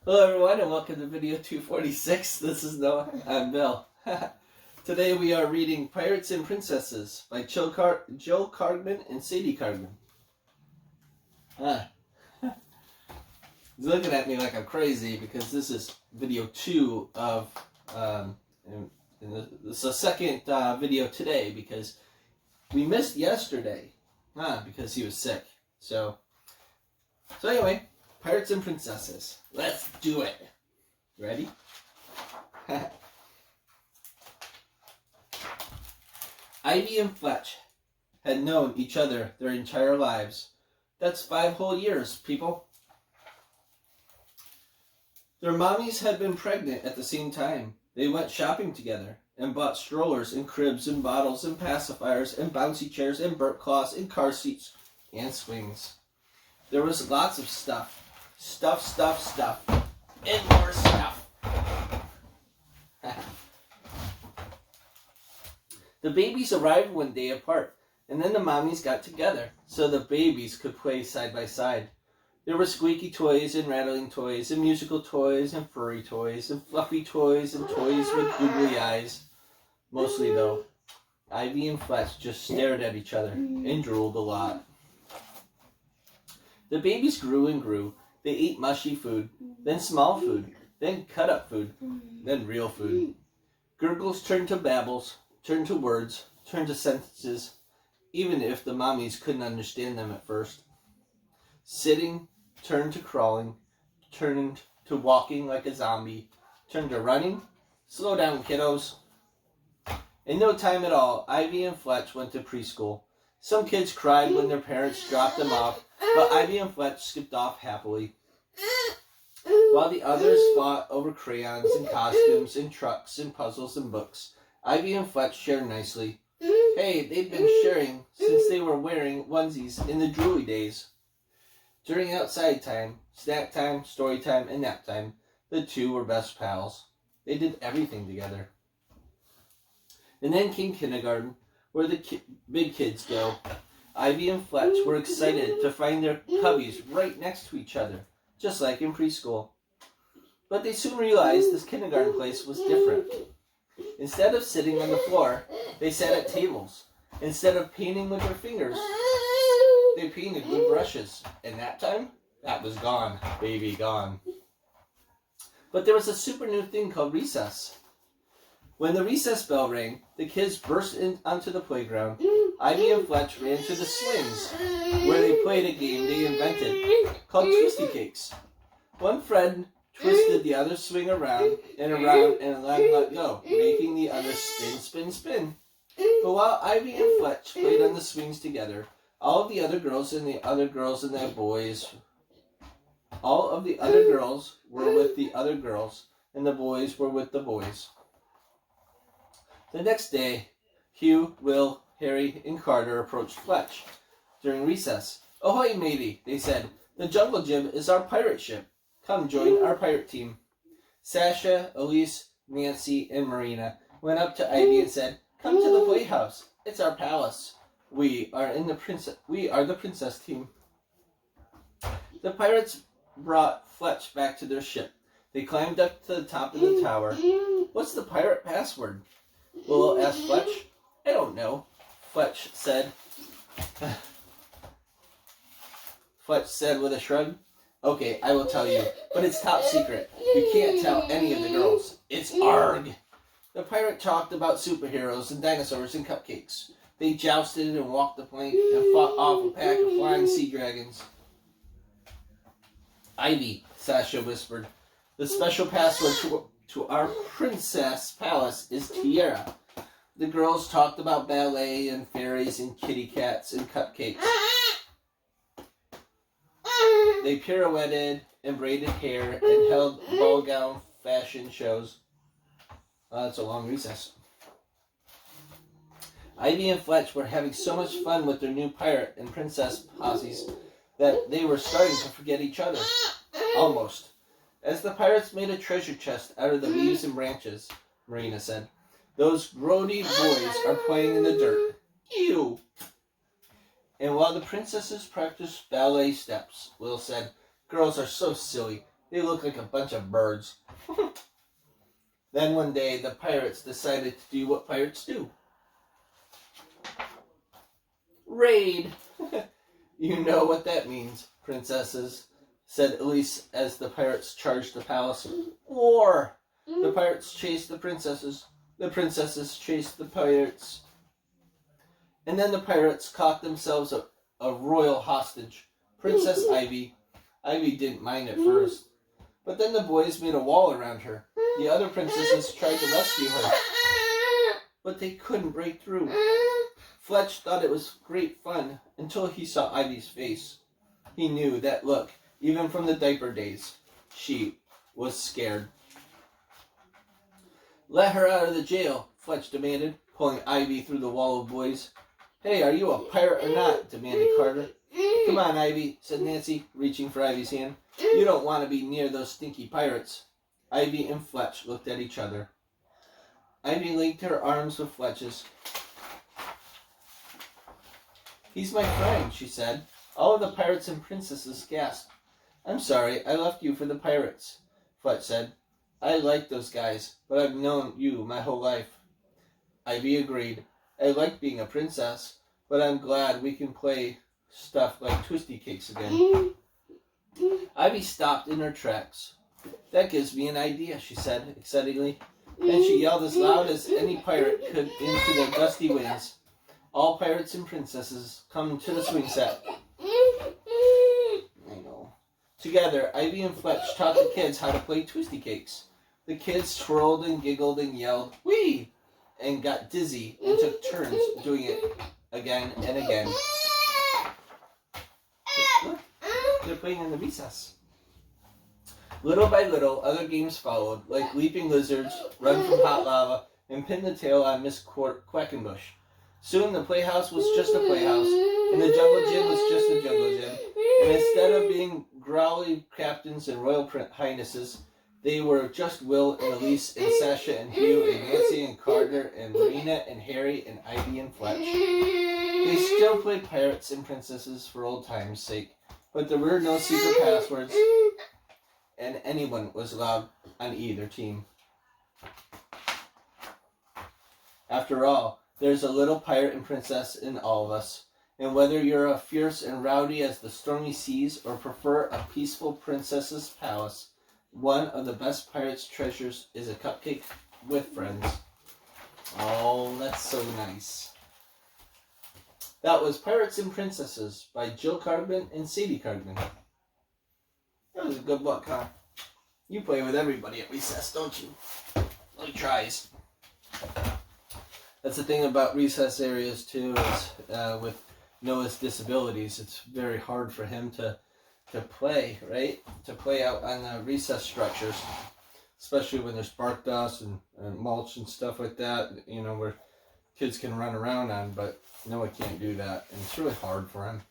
Hello everyone and welcome to video 246. This is Noah. I'm Bill. Today we are reading Pirates and Princesses by Joe Kargman and Sadie Kargman. He's looking at me like I'm crazy because this is video 2 of, this is the second video today because we missed yesterday because he was sick. So anyway, Pirates and Princesses. Let's do it. Ready? Ivy and Fletch had known each other their entire lives. That's 5 whole years, people. Their mommies had been pregnant at the same time. They went shopping together and bought strollers and cribs and bottles and pacifiers and bouncy chairs and burp cloths and car seats and swings. There was lots of stuff. Stuff, and more stuff. The babies arrived one day apart, and then the mommies got together, so the babies could play side by side. There were squeaky toys and rattling toys and musical toys and furry toys and fluffy toys and toys with googly eyes. Mostly, though, Ivy and Fletch just stared at each other and drooled a lot. The babies grew and grew. They ate mushy food, then small food, then cut-up food, then real food. Gurgles turned to babbles, turned to words, turned to sentences, even if the mommies couldn't understand them at first. Sitting turned to crawling, turned to walking like a zombie, turned to running. Slow down, kiddos. In no time at all, Ivy and Fletch went to preschool. Some kids cried when their parents dropped them off, but Ivy and Fletch skipped off happily. While the others fought over crayons and costumes and trucks and puzzles and books, Ivy and Fletch shared nicely. Hey, they'd been sharing since they were wearing onesies in the drooly days. During outside time, snack time, story time, and nap time, the two were best pals. They did everything together. And then came kindergarten, where the big kids go. Ivy and Fletch were excited to find their cubbies right next to each other, just like in preschool. But they soon realized this kindergarten place was different. Instead of sitting on the floor, they sat at tables. Instead of painting with their fingers, they painted with brushes. And that time, that was gone, baby, gone. But there was a super new thing called recess. When the recess bell rang, the kids burst onto the playground. Ivy and Fletch ran to the swings, where they played a game they invented called Twisty Cakes. One friend twisted the other swing around and let go, making the other spin. But while Ivy and Fletch played on the swings together, all of the other girls and their boys were with the other girls, and the boys were with the boys. The next day, Hugh, Will, Harry, and Carter approached Fletch during recess. "Ahoy, matey," they said. "The Jungle Gym is our pirate ship. Come join our pirate team." Sasha, Elise, Nancy, and Marina went up to Ivy and said, "Come to the playhouse. It's our palace. We are the princess team." The pirates brought Fletch back to their ship. They climbed up to the top of the tower. "What's the pirate password?" Willow asked Fletch. "I don't know," Fletch said. Fletch said with a shrug. "Okay, I will tell you, but it's top secret. You can't tell any of the girls. It's ARG." The pirate talked about superheroes and dinosaurs and cupcakes. They jousted and walked the plank and fought off a pack of flying sea dragons. "Ivy," Sasha whispered, "the special password to our princess palace is Tiara." The girls talked about ballet and fairies and kitty cats and cupcakes. They pirouetted and braided hair and held ball gown fashion shows. That's a long recess. Ivy and Fletch were having so much fun with their new pirate and princess posses that they were starting to forget each other. Almost. As the pirates made a treasure chest out of the leaves and branches, Marina said, "Those grody boys are playing in the dirt. Ew." And while the princesses practiced ballet steps, Will said, "Girls are so silly. They look like a bunch of birds. Then one day, the pirates decided to do what pirates do. Raid! You know what that means, princesses, said Elise as the pirates charged the palace. War! The pirates chased the princesses. The princesses chased the pirates. And then the pirates caught themselves a royal hostage, Princess Ivy. Ivy didn't mind at first, but then the boys made a wall around her. The other princesses tried to rescue her, but they couldn't break through. Fletch thought it was great fun until he saw Ivy's face. He knew that look, even from the diaper days. She was scared. Let her out of the jail, Fletch demanded, pulling Ivy through the wall of boys. Hey, are you a pirate or not? Demanded Carter. Come on, Ivy, said Nancy, reaching for Ivy's hand. You don't want to be near those stinky pirates. Ivy and Fletch looked at each other. Ivy linked her arms with Fletch's. He's my friend, she said. All of the pirates and princesses gasped. I'm sorry, I left you for the pirates, Fletch said. I like those guys, but I've known you my whole life. Ivy agreed. I like being a princess, but I'm glad we can play stuff like twisty cakes again. Ivy stopped in her tracks. That gives me an idea, she said excitedly. Then she yelled as loud as any pirate could into the gusty winds. All pirates and princesses come to the swing set. I know. Together, Ivy and Fletch taught the kids how to play twisty cakes. The kids twirled and giggled and yelled, "Whee!" and got dizzy and took turns doing it again and again. Look, they're playing in the recess. Little by little, other games followed, like leaping lizards, run from hot lava, and pin the tail on Miss Quackenbush. Soon the playhouse was just a playhouse, and the jungle gym was just a jungle gym. And instead of being growly captains and royal highnesses, they were just Will and Elise and Sasha and Hugh and Nancy and Carter and Marina and Harry and Ivy and Fletch. They still played pirates and princesses for old time's sake, but there were no secret passwords, and anyone was allowed on either team. After all, there's a little pirate and princess in all of us, and whether you're as fierce and rowdy as the stormy seas or prefer a peaceful princess's palace, one of the best pirate's treasures is a cupcake with friends. Oh, that's so nice. That was Pirates and Princesses by Jill Kargman and Sadie Kargman. That was a good book, huh? You play with everybody at recess, don't you? Well, he tries. That's the thing about recess areas, too, is with Noah's disabilities, it's very hard for him to play, right? To play out on the recess structures, especially when there's bark dust and mulch and stuff like that, you know, where kids can run around on, but Noah can't do that, and it's really hard for him.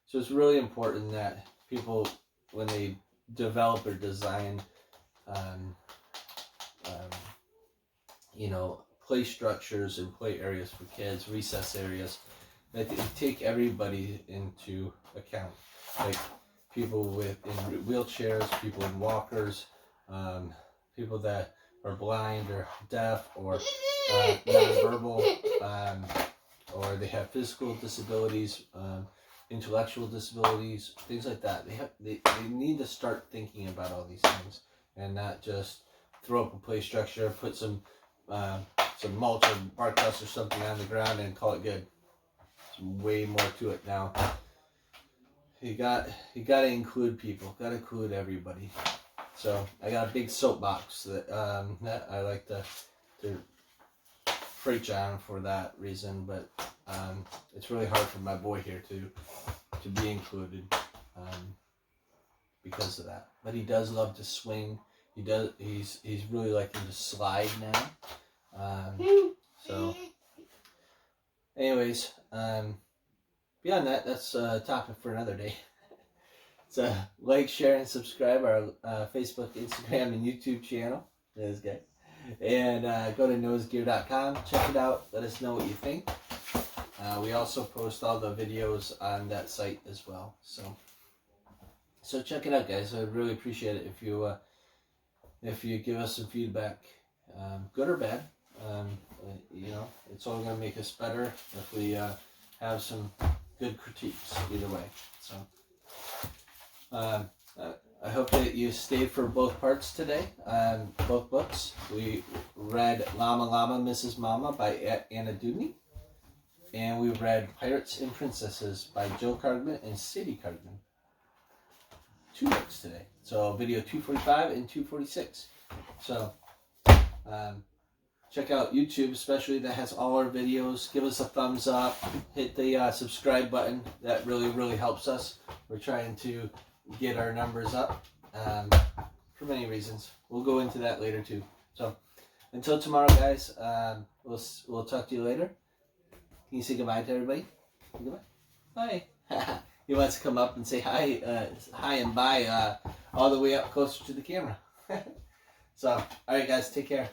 So it's really important that people, when they develop or design, you know, play structures and play areas for kids, recess areas, that they take everybody into account. Like people in wheelchairs, people in walkers, people that are blind or deaf or nonverbal, or they have physical disabilities, intellectual disabilities, things like that. They need to start thinking about all these things and not just throw up a play structure, put some mulch or bark dust or something on the ground and call it good. There's way more to it now. You got to include people. Got to include everybody. So I got a big soapbox that I like to preach on for that reason. But it's really hard for my boy here to be included because of that. But he does love to swing. He's really liking to slide now. So, anyways, beyond that, that's a topic for another day. So, like, share, and subscribe our Facebook, Instagram, and YouTube channel. This guy. And go to noahsgear.com. Check it out. Let us know what you think. We also post all the videos on that site as well. So, So check it out, guys. I'd really appreciate it if you give us some feedback, good or bad. You know, it's all going to make us better if we have some good critiques either way. So I hope that you stayed for both parts today, both books. We read Llama Llama Mrs. Mama by Anna Dudney, and we read Pirates and Princesses by Joe Kargman and Sadie Kargman. 2 books today. So video 245 and 246. So check out YouTube, especially, that has all our videos. Give us a thumbs up. Hit the subscribe button. That really, really helps us. We're trying to get our numbers up for many reasons. We'll go into that later too. So until tomorrow, guys, we'll talk to you later. Can you say goodbye to everybody? Goodbye. Bye. He wants to come up and say hi, hi and bye, all the way up closer to the camera. So, all right, guys, take care.